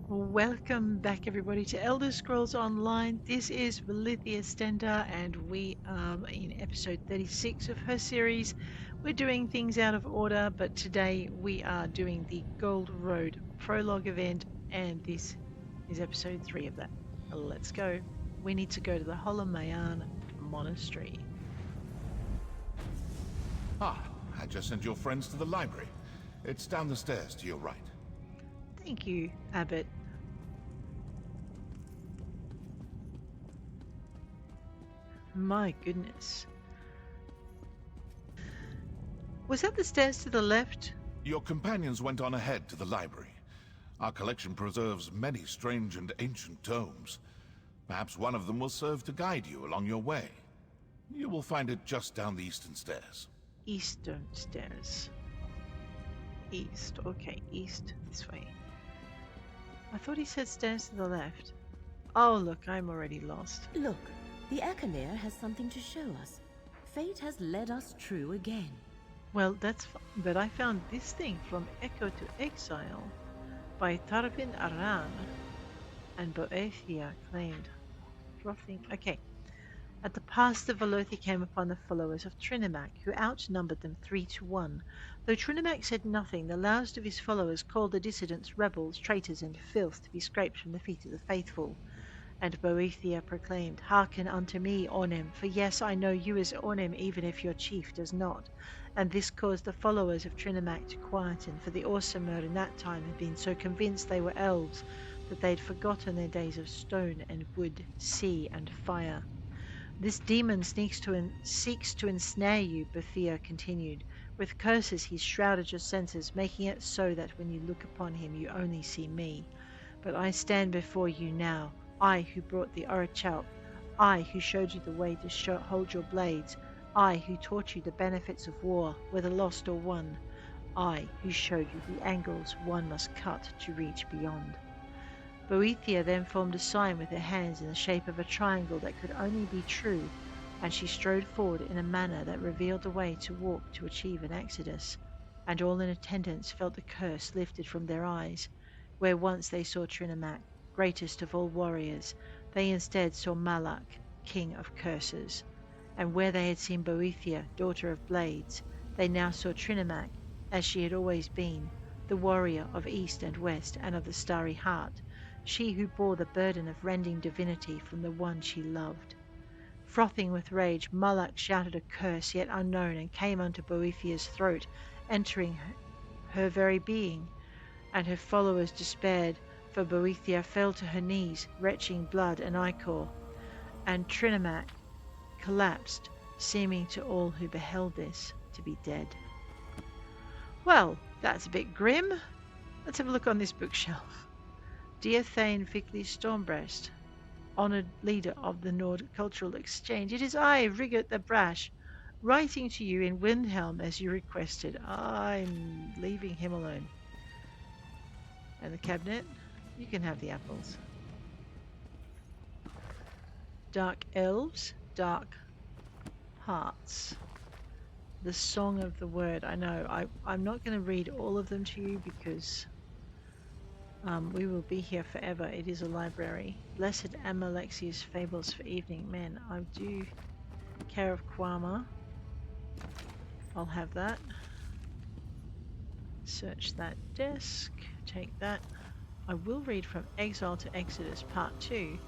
Welcome back, everybody, to Elder Scrolls Online. This is Velithia Stender, and we are in episode 36 of her series. We're doing things out of order, but today we are doing the Gold Road Prologue event, and this is episode 3 of that. Let's go. We need to go to the Holomayan Monastery. I just sent your friends to the library. It's down the stairs to your right. Thank you, Abbot. My goodness. Was that the stairs to the left? Your companions went on ahead to the library. Our collection preserves many strange and ancient tomes. Perhaps one of them will serve to guide you along your way. You will find it just down the eastern stairs. Eastern stairs. East. Okay, east. This way. I thought he said stairs to the left. Oh, look, I'm already lost. Look, the Echelere has something to show us. Fate has led us true again. Well, that's fine, but I found this thing from Echo to Exile by Tarvin Aran and Boethia claimed. Frothing. Okay. At the pass, the Velithia came upon the followers of Trinimac, who outnumbered them 3-1. Though Trinimac said nothing, the loudest of his followers called the dissidents rebels, traitors, and filth to be scraped from the feet of the faithful. And Boethia proclaimed, "Hearken unto me, Ornem, for yes, I know you as Ornem, even if your chief does not." And this caused the followers of Trinimac to quieten, for the Orsimer in that time had been so convinced they were elves that they had forgotten their days of stone and wood, sea and fire. "This demon seeks to ensnare you," Boethia continued. "With curses he's shrouded your senses, making it so that when you look upon him you only see me. But I stand before you now, I who brought the Orichalk, I who showed you the way to hold your blades, I who taught you the benefits of war, whether lost or won, I who showed you the angles one must cut to reach beyond." Boethia then formed a sign with her hands in the shape of a triangle that could only be true, and she strode forward in a manner that revealed the way to walk to achieve an exodus, and all in attendance felt the curse lifted from their eyes. Where once they saw Trinimac, greatest of all warriors, they instead saw Malak, king of curses. And where they had seen Boethia, daughter of blades, they now saw Trinimac, as she had always been, the warrior of east and west and of the starry heart, she who bore the burden of rending divinity from the one she loved. Frothing with rage, Malak shouted a curse yet unknown and came unto Boethia's throat, entering her very being, and her followers despaired, for Boethia fell to her knees, retching blood and ichor, and Trinimac collapsed, seeming to all who beheld this to be dead. Well, that's a bit grim. Let's have a look on this bookshelf. "Dear Thane Fickley Stormbreast, honoured leader of the Nord Cultural Exchange, it is I, Rigert the Brash, writing to you in Windhelm as you requested." I'm leaving him alone. And the cabinet, you can have the apples. Dark Elves, Dark Hearts. The Song of the Word. I know, I'm not going to read all of them to you because we will be here forever. It is a library. Blessed Amalexius Fables for Evening. Man, I do care of Kwama. I'll have that. Search that desk. Take that. I will read from Exile to Exodus, Part 2.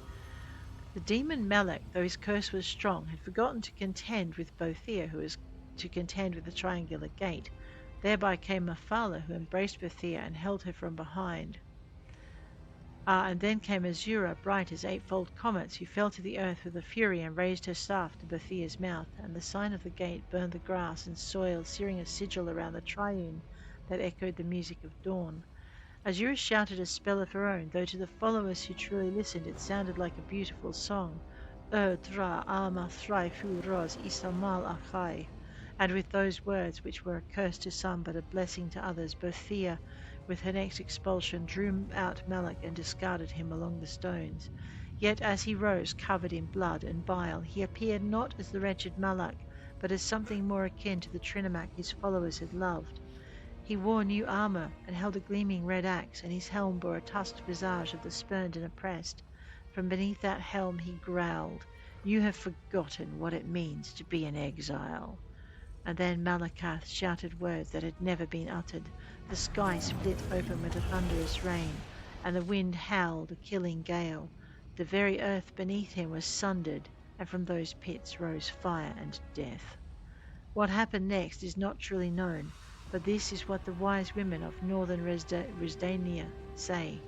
The demon Malak, though his curse was strong, had forgotten to contend with Boethia, who was to contend with the triangular gate. Thereby came Mephala, who embraced Boethia and held her from behind. And then came Azura, bright as eightfold comets, who fell to the earth with a fury and raised her staff to Boethia's mouth, and the sign of the gate burned the grass and soil, searing a sigil around the triune that echoed the music of dawn. Azura shouted a spell of her own, though to the followers who truly listened it sounded like a beautiful song. Dra ama thrai fu ros isamal achai. And with those words, which were a curse to some but a blessing to others, Boethia, with her next expulsion, drew out Malak and discarded him along the stones. Yet as he rose, covered in blood and bile, he appeared not as the wretched Malak, but as something more akin to the Trinimac his followers had loved. He wore new armor and held a gleaming red axe, and his helm bore a tusked visage of the spurned and oppressed. From beneath that helm he growled, "You have forgotten what it means to be an exile." And then Malakath shouted words that had never been uttered. The sky split open with a thunderous rain, and the wind howled a killing gale. The very earth beneath him was sundered, and from those pits rose fire and death. What happened next is not truly known, but this is what the wise women of northern Resdania say.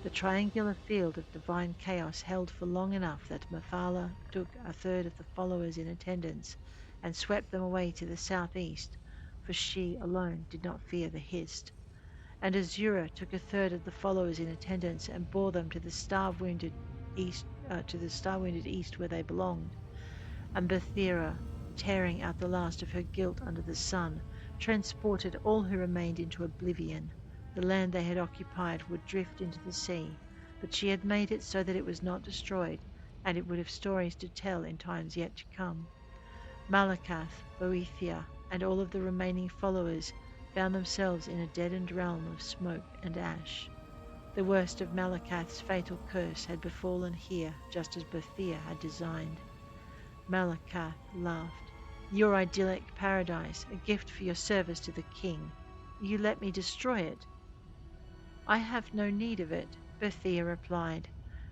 The triangular field of divine chaos held for long enough that Mephala took a third of the followers in attendance and swept them away to the southeast, for she alone did not fear the Hist. And Azura took a third of the followers in attendance and bore them to the star-wounded east, where they belonged. And Berthera, tearing out the last of her guilt under the sun, transported all who remained into oblivion. The land they had occupied would drift into the sea, but she had made it so that it was not destroyed, and it would have stories to tell in times yet to come. Malakath, Velithia, and all of the remaining followers found themselves in a deadened realm of smoke and ash. The worst of Malakath's fatal curse had befallen here, just as Berthia had designed. Malakath laughed. "Your idyllic paradise, a gift for your service to the king. You let me destroy it." "I have no need of it," Berthia replied.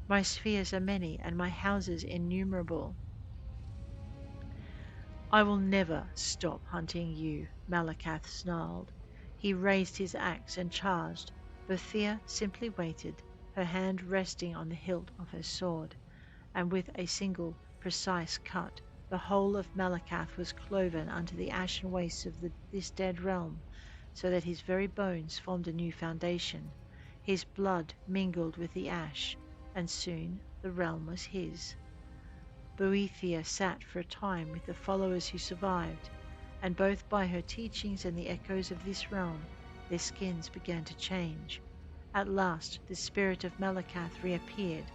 "My spheres are many, and my houses innumerable." "I will never stop hunting you," Malakath snarled. He raised his axe and charged. Berthia simply waited, her hand resting on the hilt of her sword, and with a single precise cut, the whole of Malakath was cloven unto the ashen wastes of this dead realm, so that his very bones formed a new foundation. His blood mingled with the ash, and soon the realm was his. Velithia sat for a time with the followers who survived, and both by her teachings and the echoes of this realm, their skins began to change. At last the spirit of Malakath reappeared,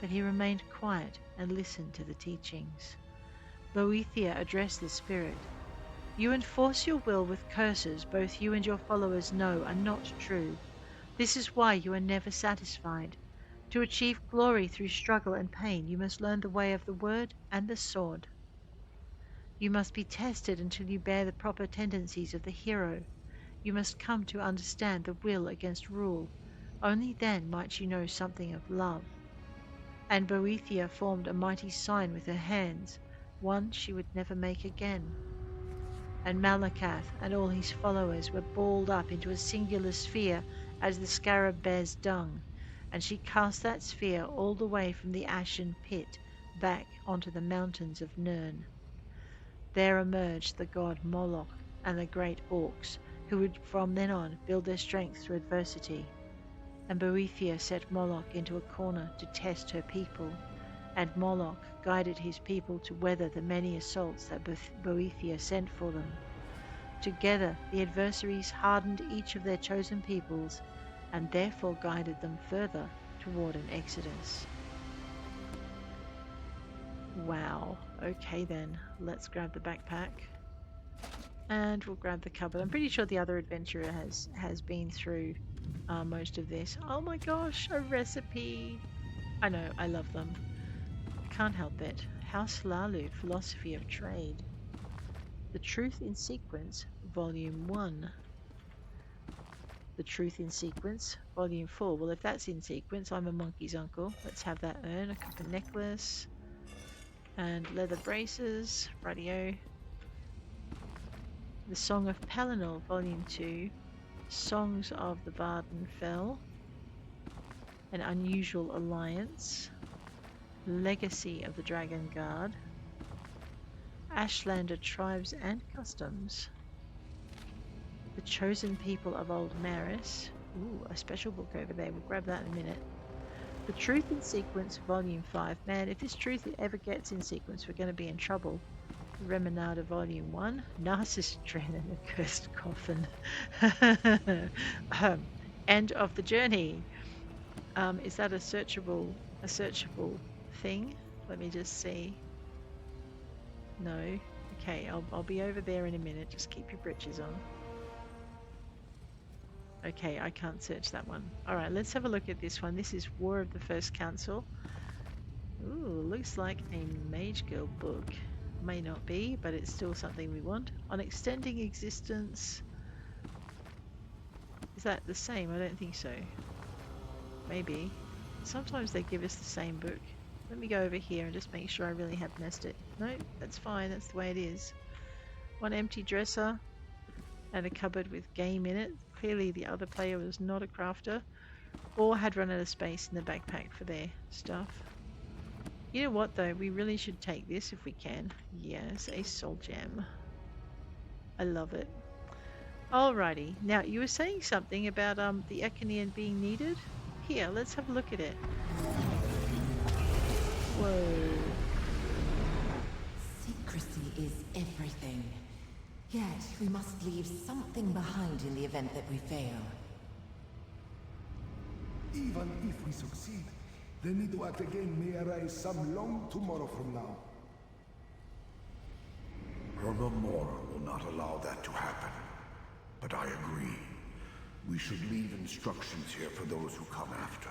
but he remained quiet and listened to the teachings. Velithia addressed the spirit. "You enforce your will with curses both you and your followers know are not true. This is why you are never satisfied. To achieve glory through struggle and pain, you must learn the way of the word and the sword. You must be tested until you bear the proper tendencies of the hero. You must come to understand the will against rule. Only then might you know something of love." And Velithia formed a mighty sign with her hands, one she would never make again. And Malakath and all his followers were balled up into a singular sphere as the scarab bears dung, and she cast that sphere all the way from the ashen pit back onto the mountains of Nirn. There emerged the god Moloch and the great orcs, who would from then on build their strength through adversity. And Velithia set Moloch into a corner to test her people, and Moloch guided his people to weather the many assaults that Velithia sent for them. Together the adversaries hardened each of their chosen peoples, and therefore guided them further toward an exodus. Wow, okay then, let's grab the backpack. And we'll grab the cupboard. I'm pretty sure the other adventurer has been through most of this. Oh my gosh, a recipe! I know, I love them. Can't help it. House Lalu, Philosophy of Trade. The Truth in Sequence, Volume 1. The Truth in Sequence, Volume 4. Well, if that's in sequence, I'm a monkey's uncle. Let's have that urn, a copper necklace, and leather braces. Radio. The Song of Pelennor, Volume 2. Songs of the Vaardenfell. An Unusual Alliance. Legacy of the Dragon Guard. Ashlander Tribes and Customs. The Chosen People of Old Maris. Ooh, a special book over there. We'll grab that in a minute. The Truth in Sequence, Volume 5. Man, if this truth ever gets in sequence, we're going to be in trouble. Remonada, Volume 1. Narcissus Dren and the Cursed Coffin. End of the Journey. Is that a searchable thing? Let me just see. No. Okay, I'll be over there in a minute. Just keep your britches on. Okay, I can't search that one. Alright, let's have a look at this one. This is War of the First Council. Ooh, looks like a Mage Guild book. May not be, but it's still something we want. On extending existence. Is that the same? I don't think so. Maybe. Sometimes they give us the same book. Let me go over here and just make sure I really have messed it. No, that's fine. That's the way it is. One empty dresser and a cupboard with game in it. Clearly the other player was not a crafter or had run out of space in the backpack for their stuff. You know what though? We really should take this if we can. Yes, a soul gem. I love it. Alrighty. Now, you were saying something about the Echinian being needed? Here, let's have a look at it. Whoa. Secrecy is everything. Yet, we must leave something behind in the event that we fail. Even if we succeed, the need to act again may arise some long tomorrow from now. Mora will not allow that to happen. But I agree. We should leave instructions here for those who come after.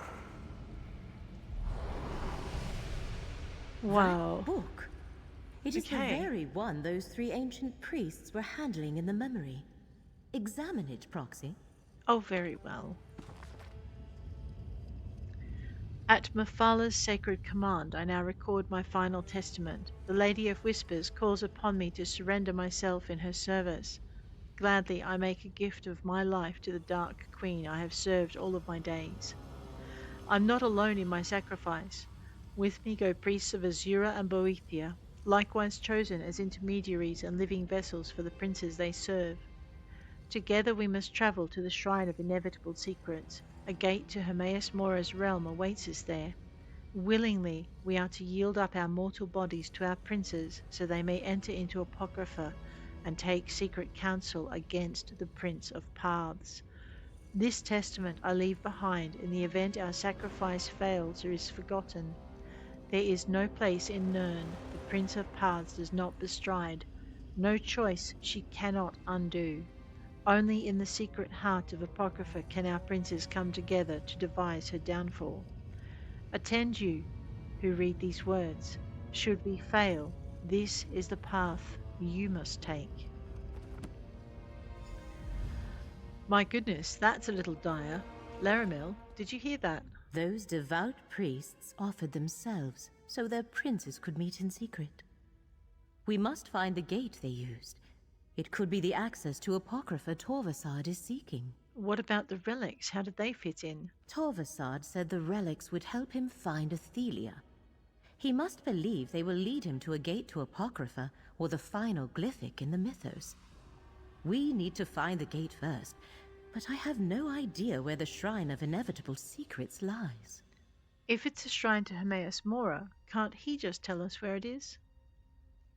Wow. That book. It is the very one those 3 ancient priests were handling in the memory. Examine it, Proxy. Oh, very well. At Mafala's sacred command, I now record my final testament. The Lady of Whispers calls upon me to surrender myself in her service. Gladly I make a gift of my life to the Dark Queen I have served all of my days. I'm not alone in my sacrifice. With me go priests of Azura and Velithia, likewise chosen as intermediaries and living vessels for the princes they serve. Together we must travel to the Shrine of Inevitable Secrets. A gate to Hermaeus Mora's realm awaits us there. Willingly we are to yield up our mortal bodies to our princes so they may enter into Apocrypha and take secret counsel against the Prince of Paths. This testament I leave behind in the event our sacrifice fails or is forgotten. There is no place in Nirn the Prince of Paths does not bestride, no choice she cannot undo. Only in the secret heart of Apocrypha can our princes come together to devise her downfall. Attend you who read these words. Should we fail, this is the path you must take. My goodness, that's a little dire. Leramil, did you hear that? Those devout priests offered themselves so their princes could meet in secret. We must find the gate they used. It could be the access to Apocrypha Torvasad is seeking. What about the relics? How did they fit in? Torvasad said the relics would help him find Athelia. He must believe they will lead him to a gate to Apocrypha or the final Glyphic in the mythos. We need to find the gate first, but I have no idea where the Shrine of Inevitable Secrets lies. If it's a shrine to Hermaeus Mora, can't he just tell us where it is?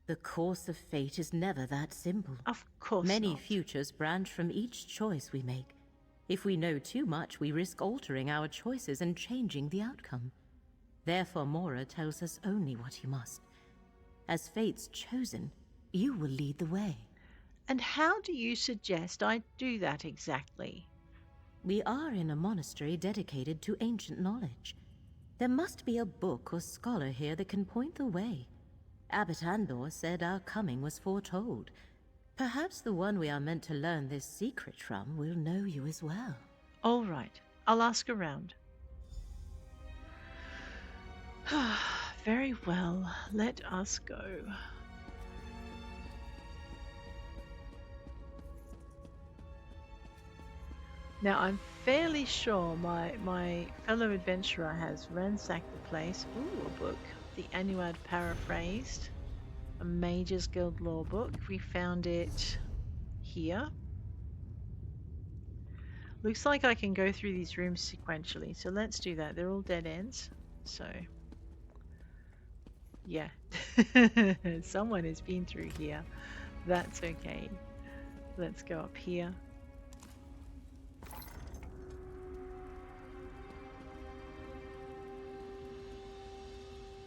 The course of fate is never that simple. Of course Many not. futures branch from each choice we make. If we know too much, we risk altering our choices and changing the outcome. Therefore, Mora tells us only what he must. As fate's chosen, you will lead the way. And how do you suggest I do that exactly? We are in a monastery dedicated to ancient knowledge. There must be a book or scholar here that can point the way. Abbot Andor said our coming was foretold. Perhaps the one we are meant to learn this secret from will know you as well. All right, I'll ask around. Very well, let us go. Now, I'm fairly sure my fellow adventurer has ransacked the place. Ooh, a book. The Anuad Paraphrased. A Mage's Guild lore book. We found it here. Looks like I can go through these rooms sequentially, so let's do that. They're all dead ends, so yeah. Someone has been through here. That's okay. Let's go up here.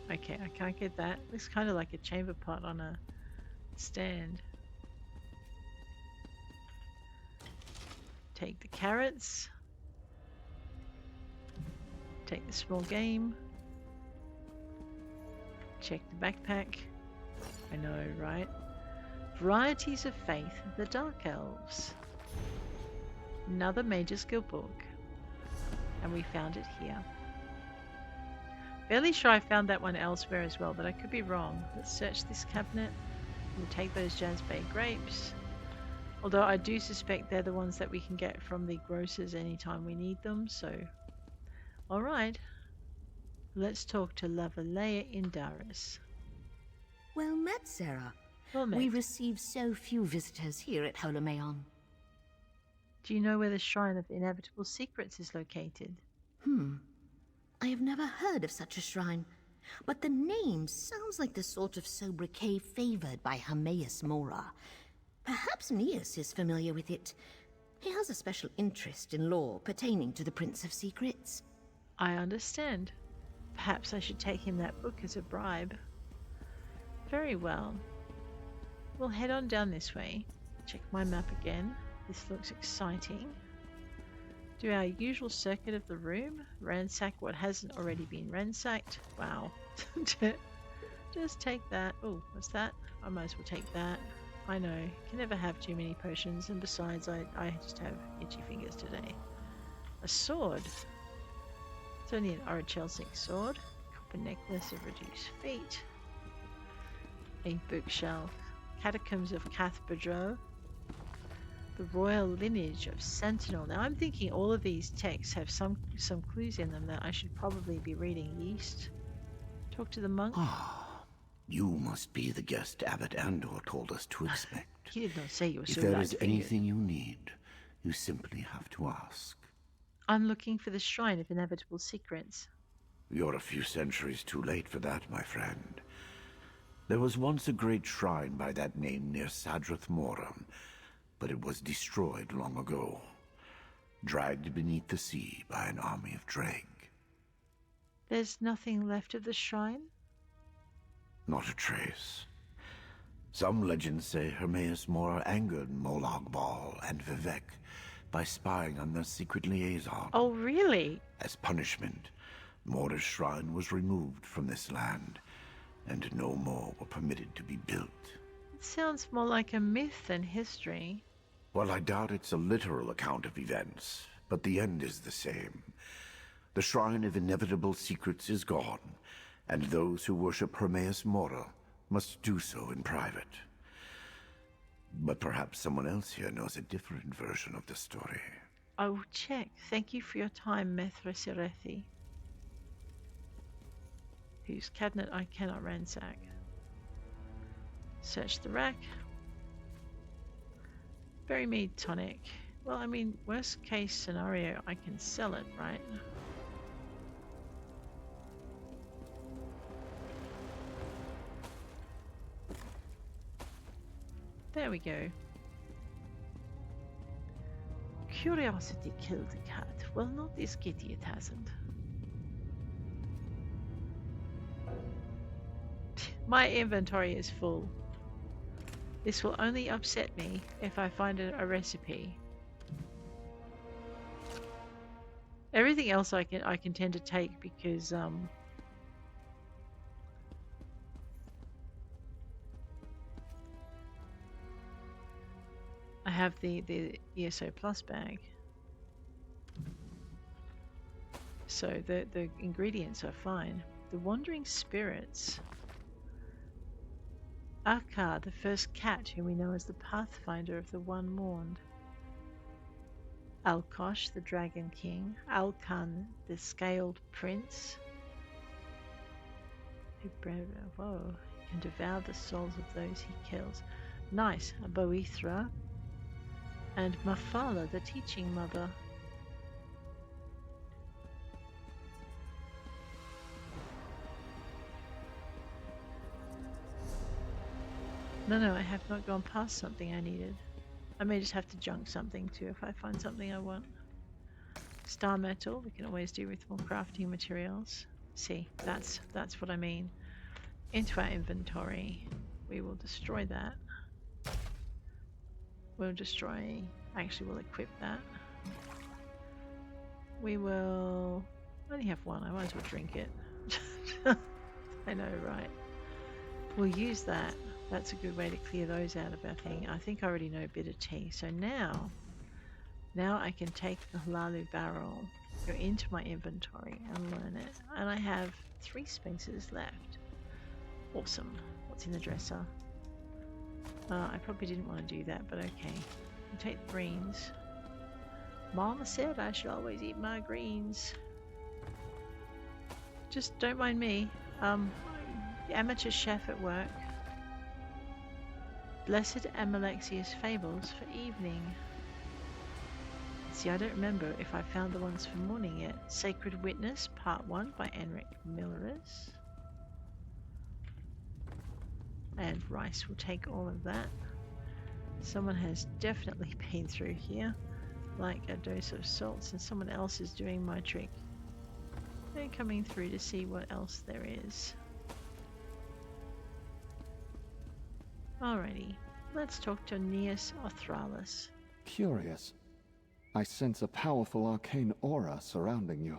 Okay, I can't get that. Looks kind of like a chamber pot on a stand. Take the carrots. Take the small game. Check the backpack. I know, right? Varieties of Faith, the Dark Elves. Another major skill book. And we found it here. Fairly sure I found that one elsewhere as well, but I could be wrong. Let's search this cabinet. We'll take those Jazz Bay grapes. Although I do suspect they're the ones that we can get from the grocers anytime we need them, so... Alright. Let's talk to Lavalea Indaris. Well met, Sarah. Well met. We receive so few visitors here at Holomayan. Do you know where the Shrine of Inevitable Secrets is located? I have never heard of such a shrine, but the name sounds like the sort of sobriquet favored by Hermaeus Mora. Perhaps Neas is familiar with it. He has a special interest in lore pertaining to the Prince of Secrets. I understand. Perhaps I should take him that book as a bribe. Very well. We'll head on down this way. Check my map again. This looks exciting. Do our usual circuit of the room. Ransack what hasn't already been ransacked. Wow. Just take that. Oh, what's that? I might as well take that. I know. Can never have too many potions, and besides, I just have itchy fingers today. A sword. It's only an Orichalcing sword. Copper necklace of reduced feet. A bookshelf. Catacombs of Cathbadro. The royal lineage of Sentinel. Now I'm thinking all of these texts have some clues in them that I should probably be reading. Yeast. Talk to the monk. Ah, you must be the guest Abbot Andor told us to expect. He did not say you were so If there is light-fingered. anything you need, you simply have to ask. I'm looking for the Shrine of Inevitable Secrets. You're a few centuries too late for that, my friend. There was once a great shrine by that name near Sadrith Mora, but it was destroyed long ago, dragged beneath the sea by an army of Dreg. There's nothing left of the shrine? Not a trace. Some legends say Hermaeus Mora angered Molag Bal and Vivek by spying on their secret liaison. Oh, really? As punishment, Mora's shrine was removed from this land, and no more were permitted to be built. It sounds more like a myth than history. Well, I doubt it's a literal account of events, but the end is the same. The Shrine of Inevitable Secrets is gone, and those who worship Hermaeus Mora must do so in private. But perhaps someone else here knows a different version of the story. I will check. Thank you for your time, Methra Serethi. Whose cabinet I cannot ransack. Search the rack. Berry mead tonic. Well, I mean, worst case scenario, I can sell it, right? There we go. Curiosity killed the cat. Well, not this kitty, it hasn't. My inventory is full. This will only upset me if I find a recipe. Everything else I can tend to take because I have the ESO Plus bag. So the ingredients are fine. The Wandering Spirits. Akar, the first cat whom we know as the Pathfinder of the One Mourned. Alkosh, the Dragon King. Alkan, the Scaled Prince. Whoa, he can devour the souls of those he kills. Nice. A Boethra. And Mafala, the Teaching Mother. No, I have not gone past something I needed. I may just have to junk something too if I find something I want. Star metal, we can always do with more crafting materials. See, that's what I mean. Into our inventory. We will destroy that. We'll destroy... Actually, we'll equip that. We will only have one. I might as well drink it. I know, right? We'll use that. That's a good way to clear those out of our thing. I think I already know bitter tea. So now I can take the Halalu barrel, go into my inventory and learn it. And I have 3 spaces left. Awesome. What's in the dresser? I probably didn't want to do that, but okay. I'll take the greens. Mama said I should always eat my greens. Just don't mind me. Amateur chef at work. Blessed Amalexius Fables for evening. See, I don't remember if I found the ones for morning yet. Sacred Witness, Part 1 by Enric Milleris. And rice will take all of that. Someone has definitely been through here. Like a dose of salts, and someone else is doing my trick. They're coming through to see what else there is. Alrighty, let's talk to Aeneas Othralis. Curious. I sense a powerful arcane aura surrounding you.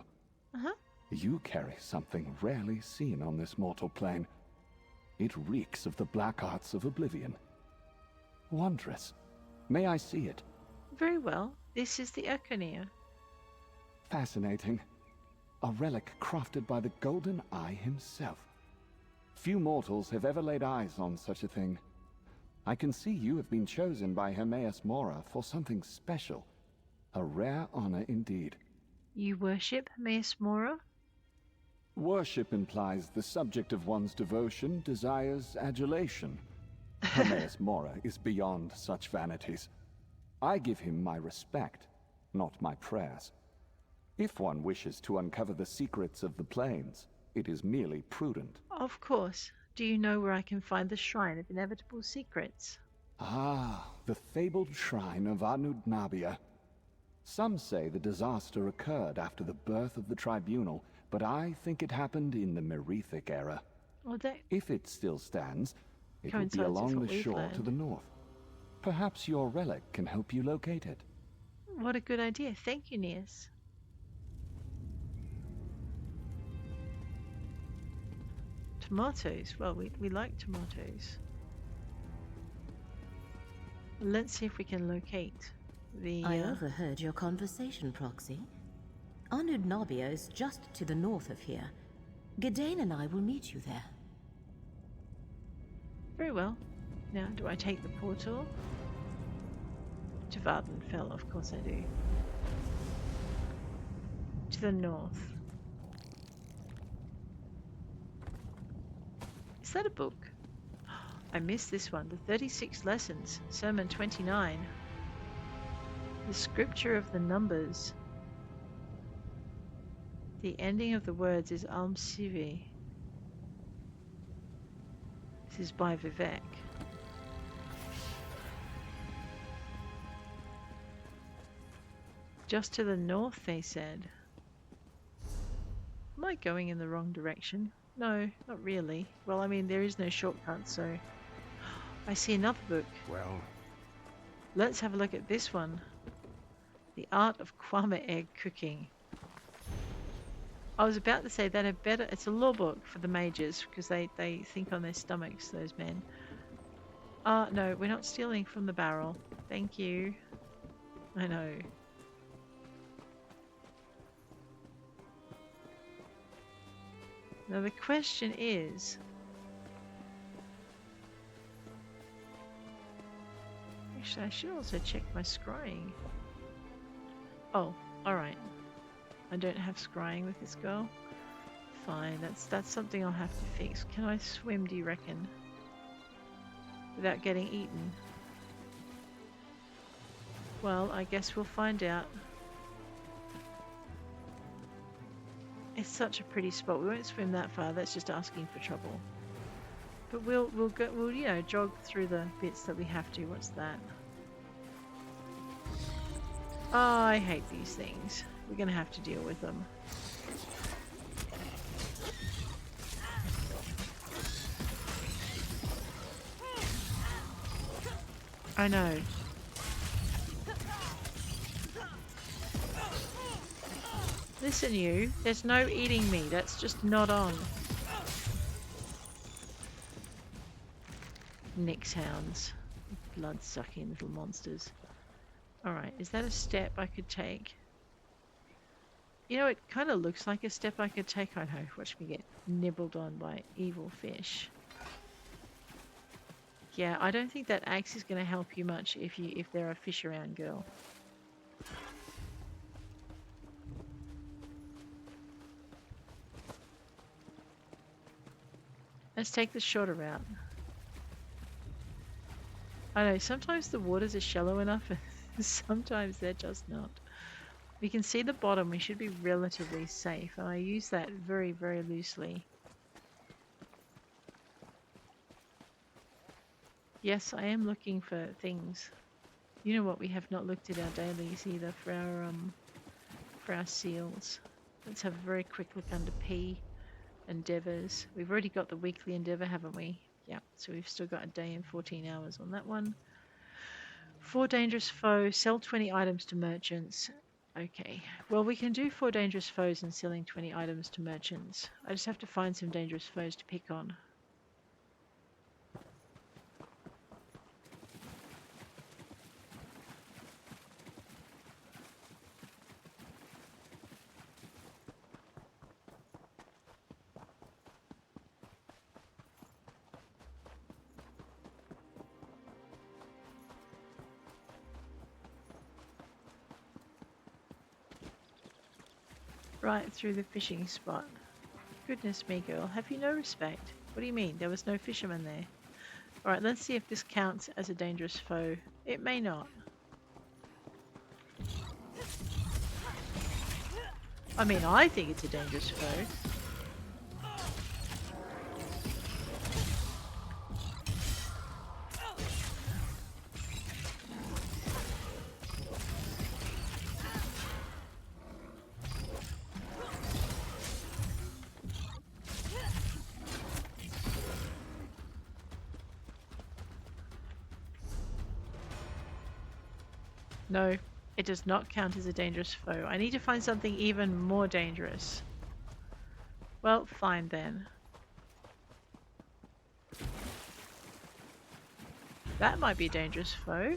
Uh-huh. You carry something rarely seen on this mortal plane. It reeks of the black arts of oblivion. Wondrous. May I see it? Very well. This is the Econia. Fascinating. A relic crafted by the Golden Eye himself. Few mortals have ever laid eyes on such a thing. I can see you have been chosen by Hermaeus Mora for something special. A rare honor indeed. You worship Hermaeus Mora? Worship implies the subject of one's devotion desires adulation. Hermaeus Mora is beyond such vanities. I give him my respect, not my prayers. If one wishes to uncover the secrets of the plains, it is merely prudent. Of course. Do you know where I can find the Shrine of Inevitable Secrets? Ah, the fabled shrine of Anuad. Some say the disaster occurred after the birth of the tribunal, but I think it happened in the Merethic era. Well, that If it still stands, it will be coincides with along what the we've shore to learned. the north. Perhaps your relic can help you locate it. What a good idea. Thank you, Aeneas. Tomatoes. Well, we like tomatoes. Let's see if we can locate the... I overheard your conversation, Proxy. Anuad is just to the north of here. Gadain and I will meet you there. Very well. Now, do I take the portal? To Vaardenfell, of course I do. To the north. Is that a book? I missed this one. The 36 Lessons, Sermon 29. The Scripture of the Numbers. The ending of the words is Alm Sivi. This is by Vivek. Just to the north, they said. Am I going in the wrong direction? No, not really. Well, I mean, there is no shortcut, so... I see another book. Well, Let's have a look at this one. The Art of Kwama Egg Cooking. I was about to say that had better... It's a law book for the mages, because they think on their stomachs, those men. No, we're not stealing from the barrel. Thank you. I know. Now the question is... Actually, I should also check my scrying. Oh, alright. I don't have scrying with this girl. Fine, that's something I'll have to fix. Can I swim, do you reckon? Without getting eaten? Well, I guess we'll find out. It's such a pretty spot. We won't swim that far. That's just asking for trouble. But we'll you know, jog through the bits that we have to. What's that? Oh, I hate these things. We're gonna have to deal with them. I know. Listen, you. There's no eating me. That's just not on. Nyx hounds. Blood-sucking little monsters. Alright, is that a step I could take? You know, it kind of looks like a step I could take. I know, watch me get nibbled on by evil fish. Yeah, I don't think that axe is going to help you much if there are fish around, girl. Let's take the shorter route. I know, sometimes the waters are shallow enough and sometimes they're just not. We can see the bottom, we should be relatively safe, and I use that very, very loosely. Yes, I am looking for things. You know what, we have not looked at our dailies either for our seals. Let's have a very quick look under P. Endeavours. We've already got the weekly endeavour, haven't we? Yeah, so we've still got a day and 14 hours on that one. 4 dangerous foes, sell 20 items to merchants. Okay, well we can do 4 dangerous foes and selling 20 items to merchants. I just have to find some dangerous foes to pick on. Right through the fishing spot. Goodness me, girl, have you no respect? What do you mean? There was no fisherman there. Alright, let's see if this counts as a dangerous foe. It may not. I mean, I think it's a dangerous foe. No, it does not count as a dangerous foe. I need to find something even more dangerous. Well, fine then. That might be a dangerous foe.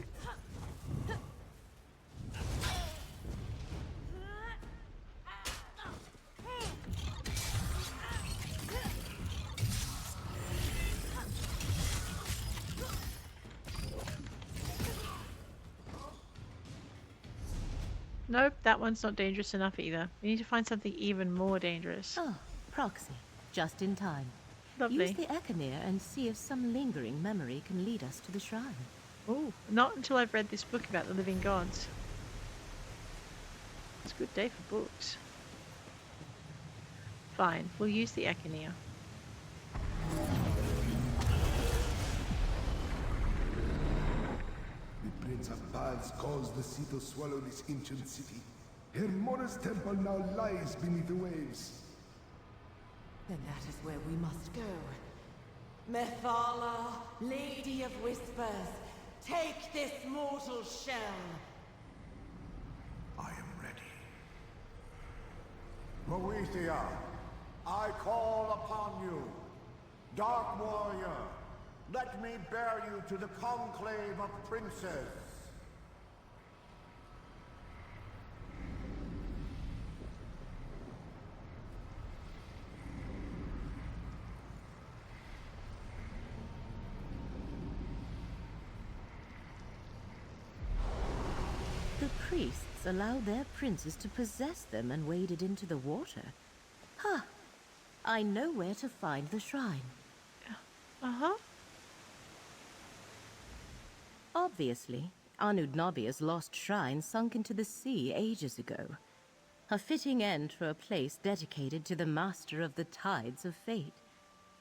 Nope, that one's not dangerous enough either. We need to find something even more dangerous. Oh, proxy. Just in time. Lovely. Use the Echinir and see if some lingering memory can lead us to the shrine. Oh, not until I've read this book about the living gods. It's a good day for books. Fine, we'll use the Echinir. The Prince of Paths caused the sea to swallow this ancient city. Her Mora's temple now lies beneath the waves. Then that is where we must go. Methala, Lady of Whispers, take this mortal shell. I am ready. Velithia, I call upon you. Dark warrior, let me bear you to the conclave of princes. The priests allowed their princes to possess them and waded into the water. Huh. I know where to find the shrine. Uh-huh. Obviously, Anuad lost shrine sunk into the sea ages ago. A fitting end for a place dedicated to the master of the tides of fate.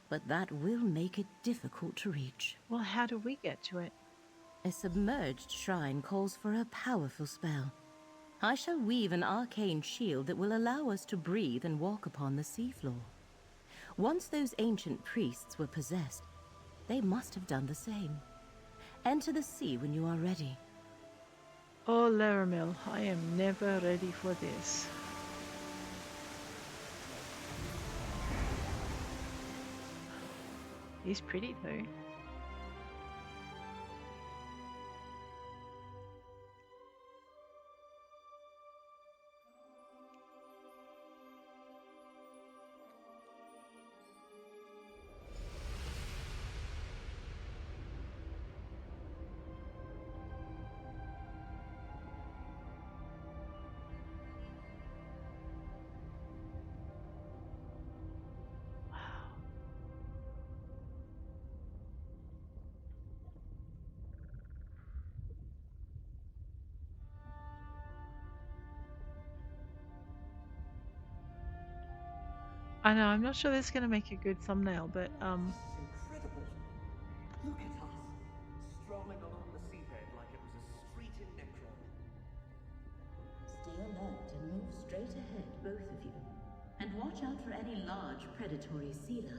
But that will make it difficult to reach. Well, how do we get to it? A submerged shrine calls for a powerful spell. I shall weave an arcane shield that will allow us to breathe and walk upon the seafloor. Once those ancient priests were possessed, they must have done the same. Enter the sea when you are ready. Oh, Leramil, I am never ready for this. He's pretty though. I know, I'm not sure this is going to make a good thumbnail, but This is incredible. Look at us, strolling along the seabed like it was a street in Necron. Stay alert and move straight ahead, both of you. And watch out for any large predatory sea life.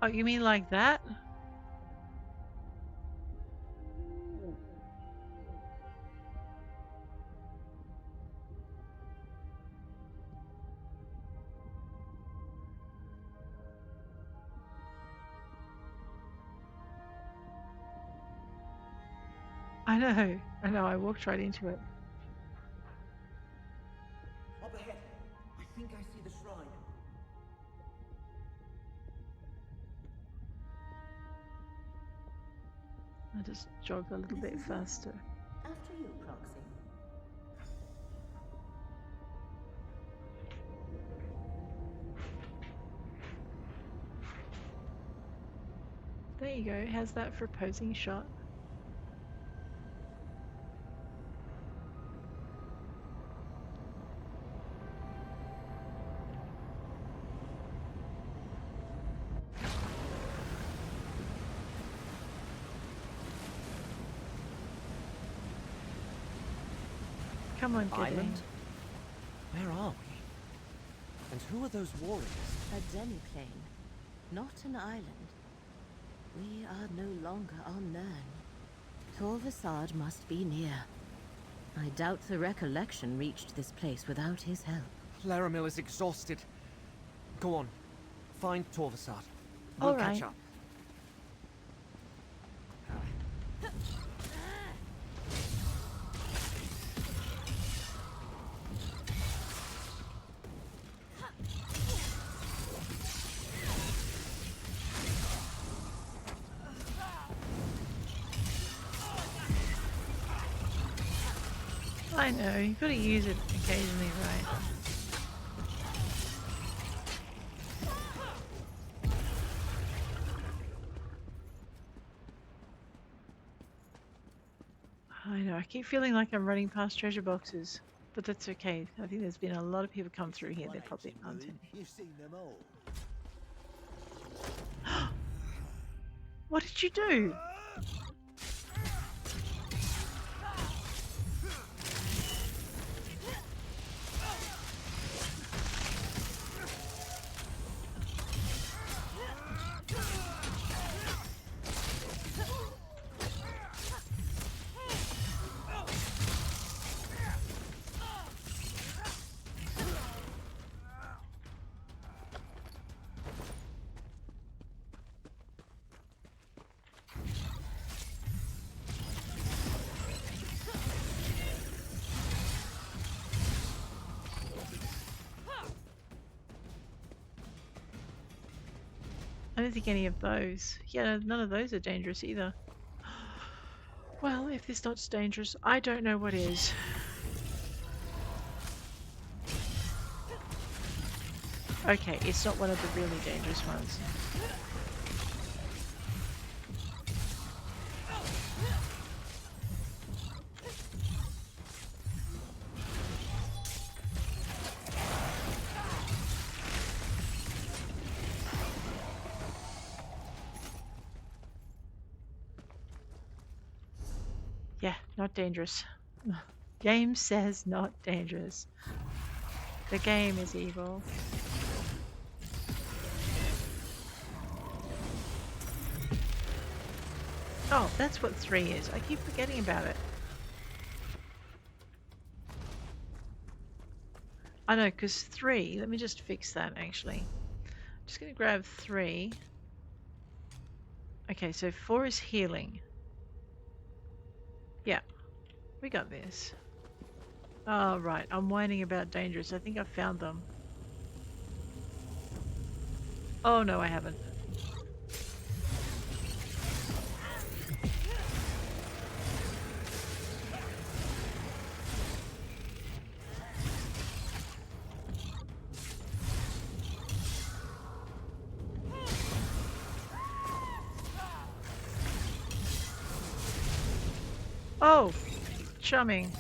oh, you mean like that? I know, I walked right into it. Up ahead, I think I see the shrine. I just jog a little bit faster. After you, Proxy. There you go, how's that for a posing shot? Come on, get in. Island? Where are we? And who are those warriors? A demi-plane, not an island. We are no longer on Nirn. Torvasad must be near. I doubt the recollection reached this place without his help. Leramil is exhausted. Go on, find Torvasad. We'll catch up. I know, you've got to use it occasionally, right? I know, I keep feeling like I'm running past treasure boxes, but that's okay. I think there's been a lot of people come through here, they probably aren't in. You've seen them all. What did you do? I don't think any of those. Yeah, none of those are dangerous either. Well, if this not dangerous, I don't know what is. Okay, it's not one of the really dangerous ones. Yeah, not dangerous. Game says not dangerous. The game is evil. Oh, that's what 3 is. I keep forgetting about it. I know, because 3, let me just fix that actually. Just going to grab 3. Okay, so 4 is healing. Yeah, we got this. Oh, right, I'm whining about dangerous. I think I found them. Oh, no, I haven't. Oh, chumming.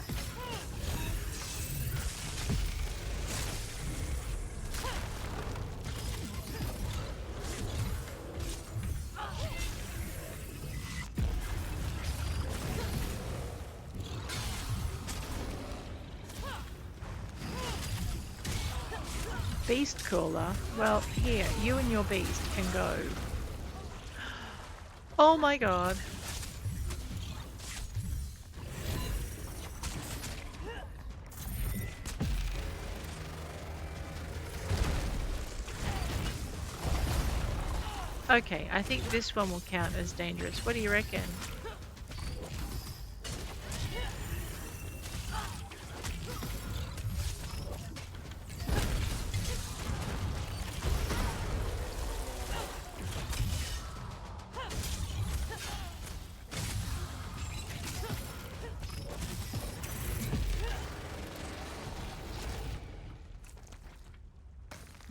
Beast crawler. Well, here, you and your beast can go. Oh my god. Okay, I think this one will count as dangerous. What do you reckon?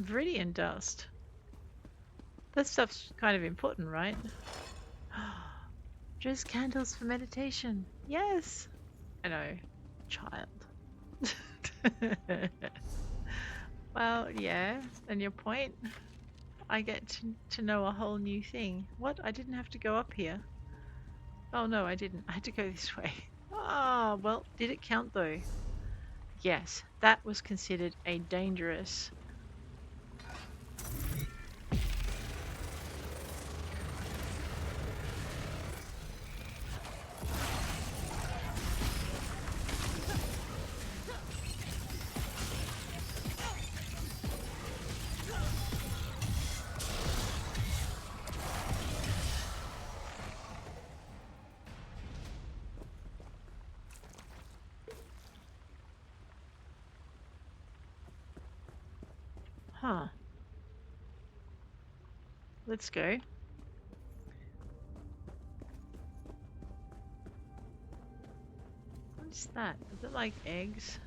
Viridian dust. That stuff's kind of important, right? Just candles for meditation. Yes! I know. Child. Well, yeah. And your point? I get to know a whole new thing. What? I didn't have to go up here. Oh no, I didn't. I had to go this way. Ah, well, did it count though? Yes, that was considered a dangerous. Huh. Let's go. What's that? Is it like eggs?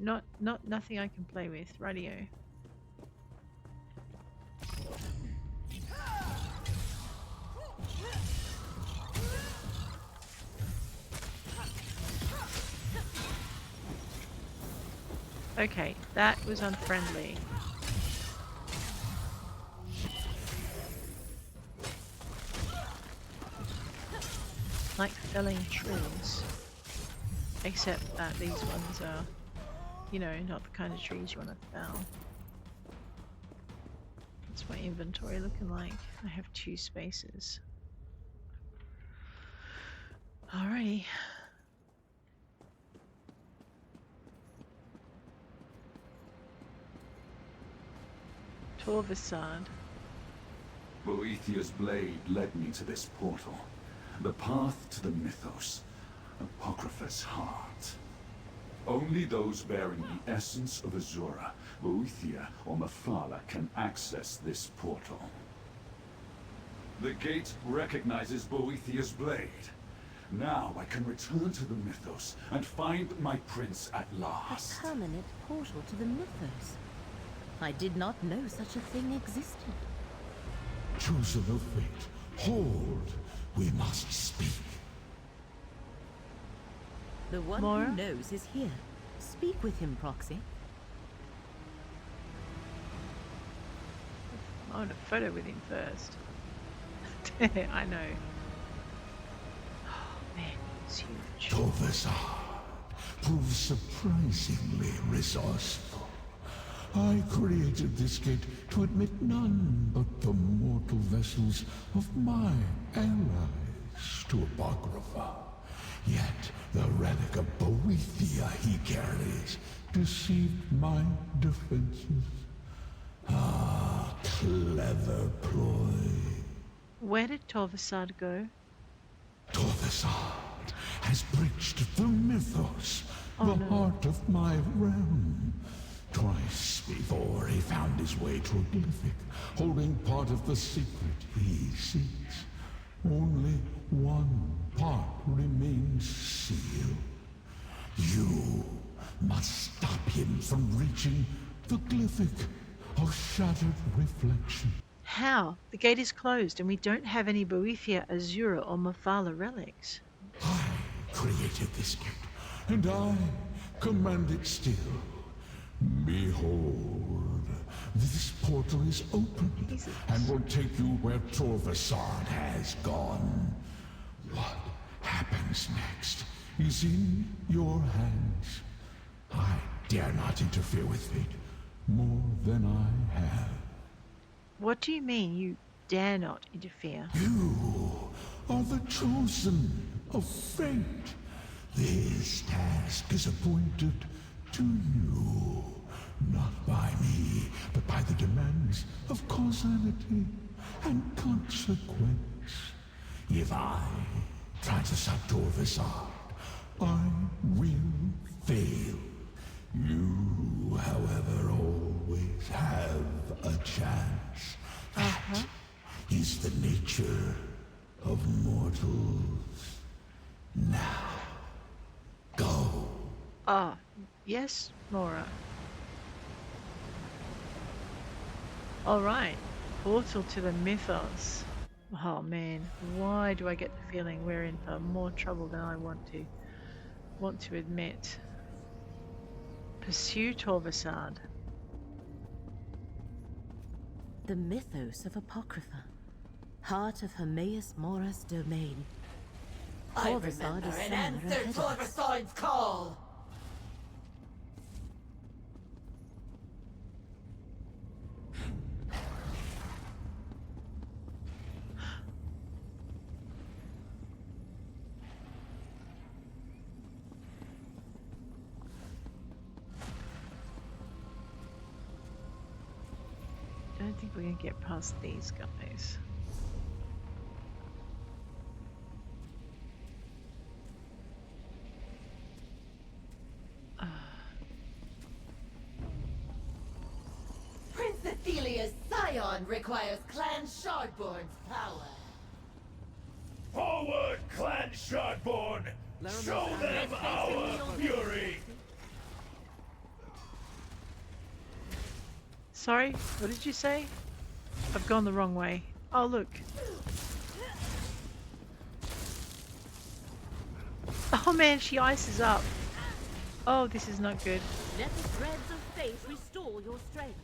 Nothing I can play with. Radio. Okay, that was unfriendly. Like felling trees. Except that these ones are, you know, not the kind of trees you want to fell. What's my inventory looking like? I have 2 spaces. Alrighty. Torvasad. Velithia's blade led me to this portal. The path to the mythos. Apocrypha's heart. Only those bearing the essence of Azura, Velithia, or Mephala can access this portal. The gate recognizes Velithia's blade. Now I can return to the mythos and find my prince at last. A permanent portal to the mythos. I did not know such a thing existed. Chosen of fate, hold. We must speak. The one Mora? who knows is here. Speak with him, Proxy. I want a photo with him first. I know. Oh man, it's huge. Torvasad proves surprisingly resourceful. I created this gate to admit none but the mortal vessels of my allies to Apocrypha. Yet the relic of Velithia he carries deceived my defenses. Ah, clever ploy. Where did Torvasad go? Torvasad has breached the mythos, Oh, the no. heart of my realm. Twice before he found his way to a Glyphic, holding part of the secret he seeks. Only one part remains sealed. You must stop him from reaching the Glyphic of shattered reflection. How? The gate is closed and we don't have any Boethia, Azura, or Mephala relics. I created this gate, and I command it still. Behold, this portal is open and will take you where Torvasad has gone. What happens next is in your hands. I dare not interfere with fate more than I have. What do you mean you dare not interfere? You are the chosen of fate. This task is appointed to you, not by me, but by the demands of causality and consequence. If I try to stop Torvasad, I will fail. You, however, always have a chance. That is the nature of mortals. Now, go. Ah, yes, Mora. Alright, portal to the mythos. Oh man, why do I get the feeling we're in for more trouble than I want to admit? Pursue Torvasad. The mythos of Apocrypha. Heart of Hermaeus Mora's domain. I Torvasad remember is and somewhere answered ahead of us. Torvasad's call. I don't think we're gonna get past these guys. Prince Athelia's scion requires Clan Shardborn's power. Forward, Clan Shardborn! Show them our fury! Sorry, what did you say? I've gone the wrong way. Oh look. Oh man, she ices up. Oh, this is not good. Let the threads of fate restore your strength.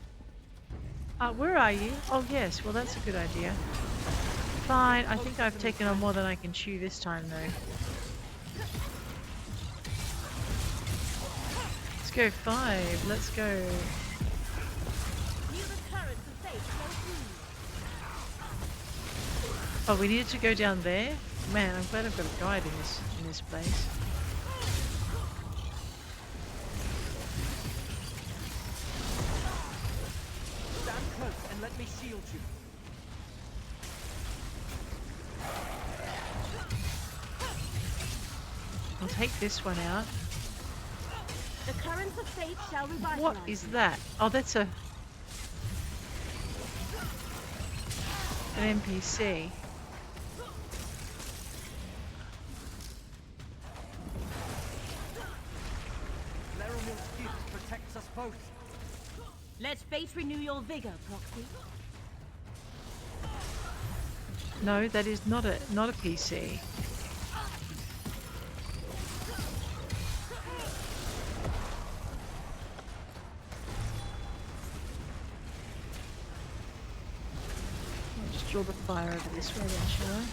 Where are you? Oh yes, well that's a good idea. Fine, I think I've taken on more than I can chew this time though. Let's go 5, let's go. Oh, we needed to go down there? Man, I'm glad I've got a guide in this place. Stand close and let me shield you. I'll take this one out. The currents of fate shall revitalize. What is that? Oh, that's an NPC. Leramil's gift protects us both. Let fate renew your vigor, Proxy. No, that is not a PC. I'll just draw the fire over this way then, shall I?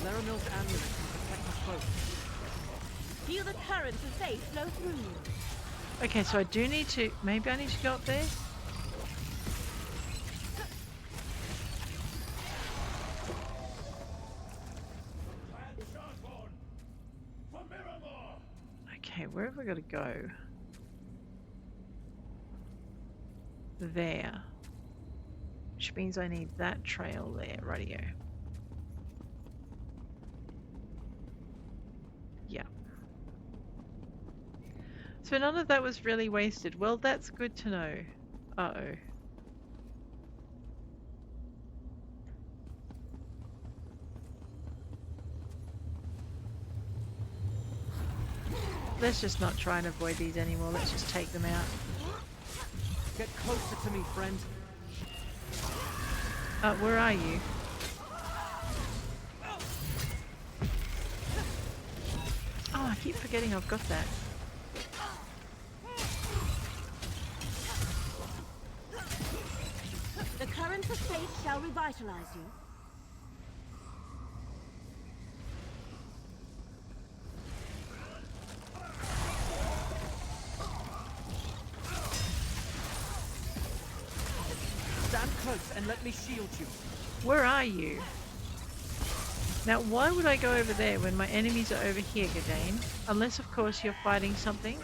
Leramil's amulet can protect us both. Feel the currents of fate flow through you. Okay, so I do need to... Maybe I need to go up there? where have I got to go? There. Which means I need that trail there, rightio. Yeah. So none of that was really wasted. Well, that's good to know. Uh-oh. Let's just not try and avoid these anymore. Let's just take them out. Get closer to me, friend. Where are you? Oh, I keep forgetting I've got that. The current of fate shall revitalize you. Stand close and let me shield you. Where are you? Now, why would I go over there when my enemies are over here, Gadain? Unless, of course, you're fighting something.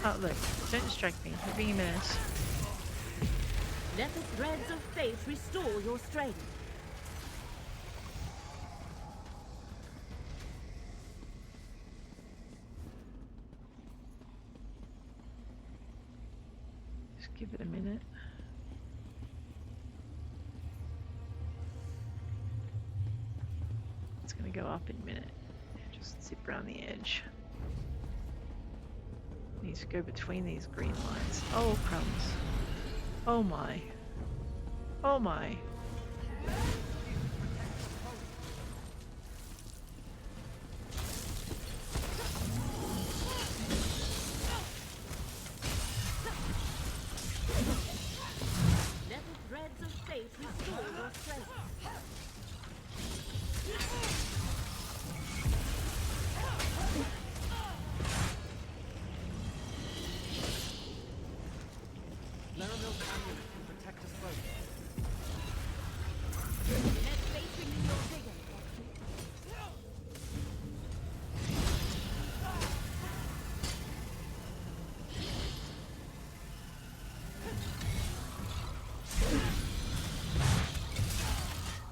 Oh, look. Don't distract me. You're being a menace. Let the threads of fate restore your strength. Just give it a minute. It's going to go up in a minute. Just zip around the edge. Needs to go between these green lines. Oh, crumbs. Oh my. Oh my. Let the threads of fate restore your strength. Leramil the Wise can protect us both. Let fate renew your vigor.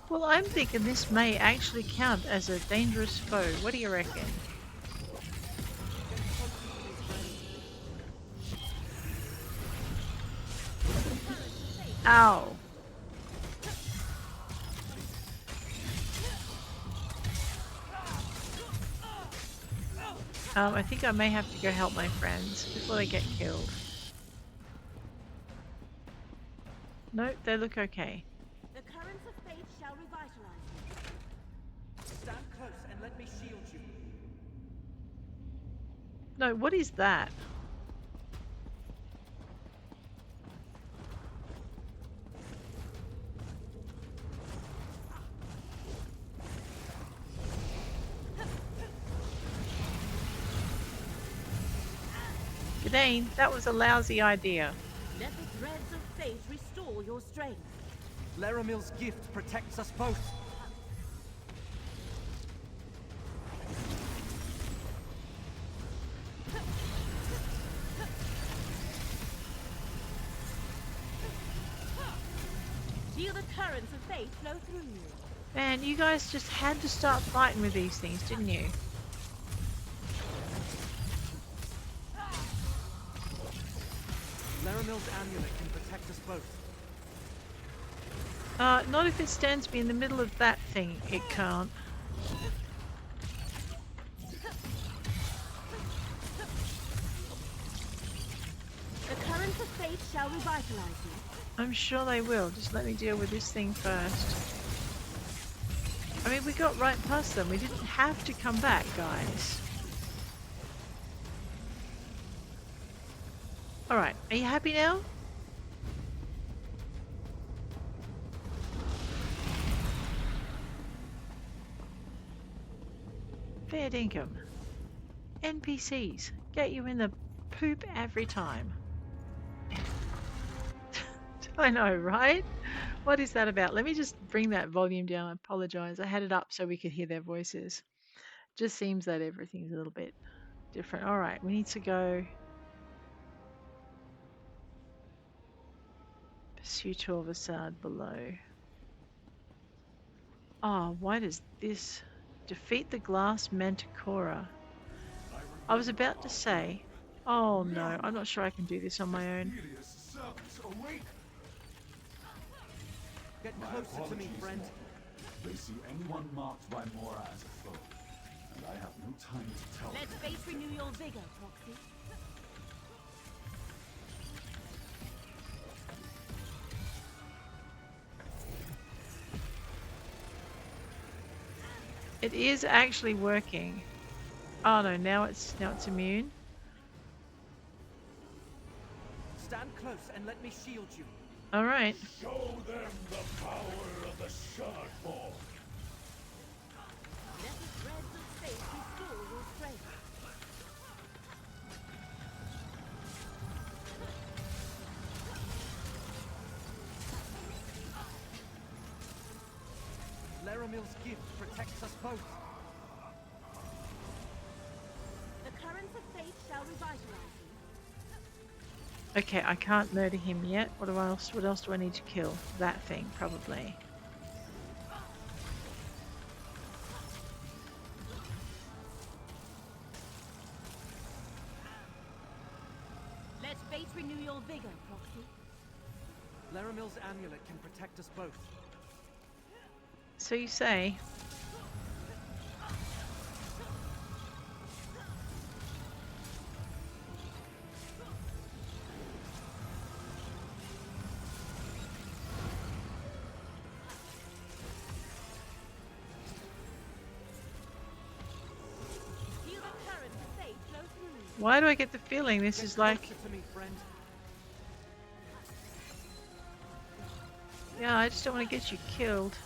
Well, I'm thinking this may actually count as a dangerous foe. What do you reckon? Ow. I think I may have to go help my friends before they get killed. Nope, they look okay. The currents of fate shall revitalize you. Stand close and let me shield you. No, what is that? Gadain, that was a lousy idea. Let the threads of fate restore your strength. Leramil's gift protects us both. Feel the currents of fate flow through you. Man, you guys just had to start fighting with these things, didn't you? Leramil's amulet can protect us both. Not if it stands me in the middle of that thing, it can't. The currents of fate shall revitalize you. I'm sure they will. Just let me deal with this thing first. I mean, we got right past them. We didn't have to come back, guys. Alright, are you happy now? Fair dinkum. NPCs get you in the poop every time. I know, right? What is that about? Let me just bring that volume down. I apologize. I had it up so we could hear their voices. Just seems that everything's a little bit different. Alright, we need to go pursue Torvasad below. Oh, why does this defeat the Glass Mantikora? I was about to say, oh no, I'm not sure I can do this on my own. Get closer to me, friend. They see anyone marked by Mora as a foe, and I have no time to tell Let fate renew your vigor, Proxy. It is actually working. Oh no, now it's immune. Stand close and let me shield you. Alright. Show them the power of the Shardborn. Let the threads of fate restore your strength. Leramil's gift protects us both. The currents of fate shall revitalize you. Okay, I can't murder him yet. What else do I need to kill? That thing, probably. Let fate renew your vigor, Proxy. Leramil's amulet can protect us both. So you say. Feel the current of fate flow through you. Why do I get the feeling this is like... Closer to me, friend. Yeah, I just don't want to get you killed.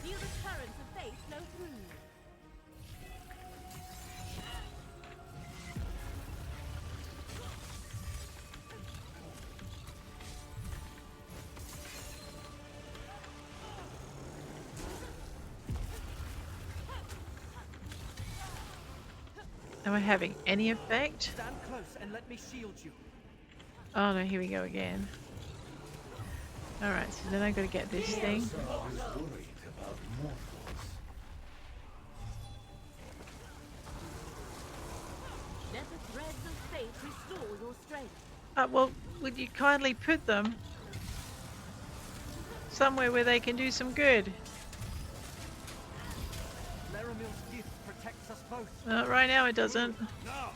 Feel the currents of fate flow through you. Am I having any effect? Stand close and let me shield you. Oh no, here we go again. Alright, so then I gotta get this thing. Let the threads of fate restore your strength. Well, would you kindly put them somewhere where they can do some good? Leramil's gift protects us both. Right now it doesn't. Now!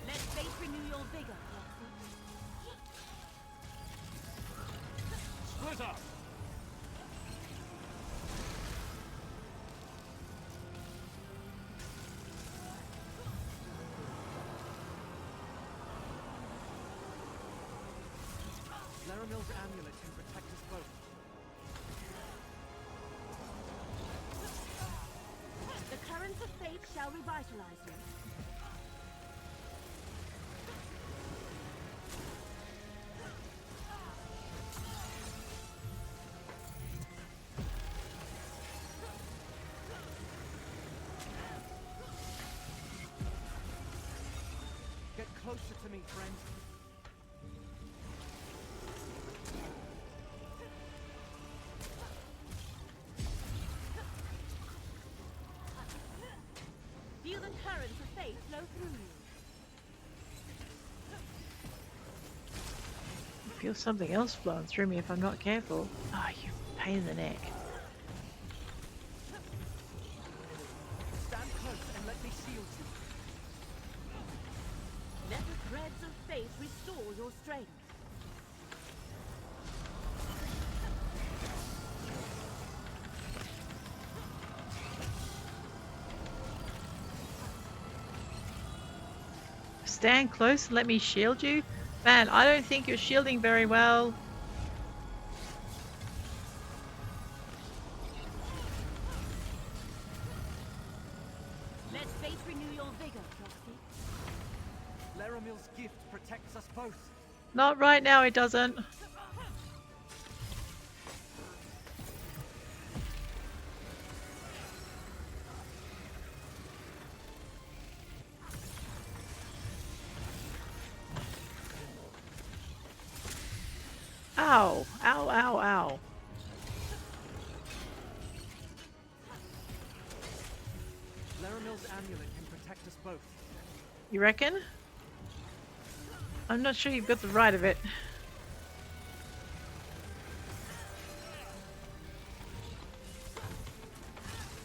Let fate renew your vigor, Proxy. Split up! Leramil's amulet can protect us both. The currents of fate shall revitalize you. Get closer to me, friend. Feel the currents of fate flow through you. I feel something else flowing through me if I'm not careful. Oh, you pain in the neck. Stand close and let me shield you. Let the threads of fate restore your strength. Stand close and let me shield you? Man, I don't think you're shielding very well. Let fate renew your vigor, Proxy. Leramil's gift protects us both. Not right now, it doesn't. Ow! Ow, ow, ow. Leramil's amulet can protect us both. You reckon? I'm not sure you've got the right of it.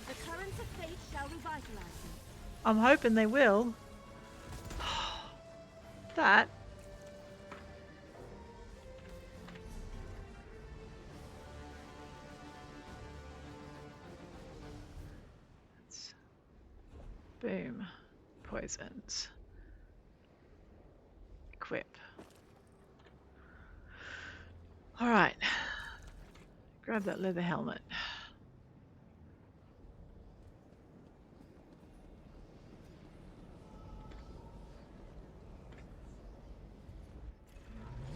The currents of fate shall revitalize you. I'm hoping they will. That. Boom. Poisons. Equip. Alright. Grab that leather helmet.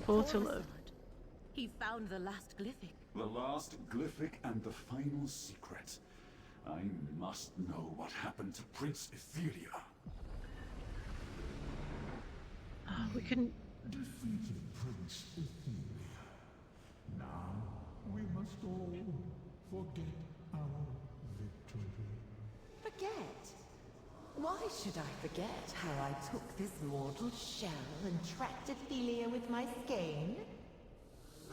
Portal of... He found the last Glyphic. The last Glyphic and the final secret. I must know what happened to Prince Ethelia. We couldn't... Defeated Prince Ethelia. Now we must all forget our victory. Forget? Why should I forget how I took this mortal shell and tracked Ethelia with my skein?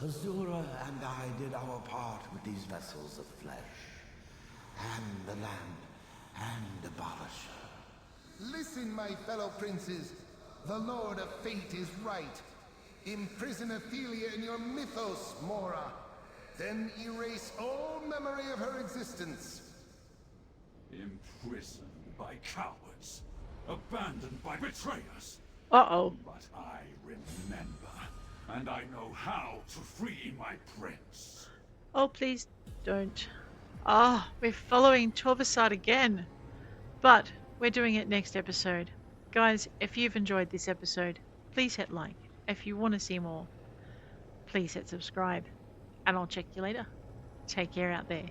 Azura and I did our part with these vessels of flesh. And the land, and abolish her. Listen, my fellow princes. The Lord of Fate is right. Imprison Ethelia in your mythos, Mora. Then erase all memory of her existence. Imprisoned by cowards. Abandoned by betrayers. Uh-oh. But I remember. And I know how to free my prince. Oh, please don't. Ah, we're following Torvasad again. But we're doing it next episode. Guys, if you've enjoyed this episode, please hit like. If you want to see more, please hit subscribe. And I'll check you later. Take care out there.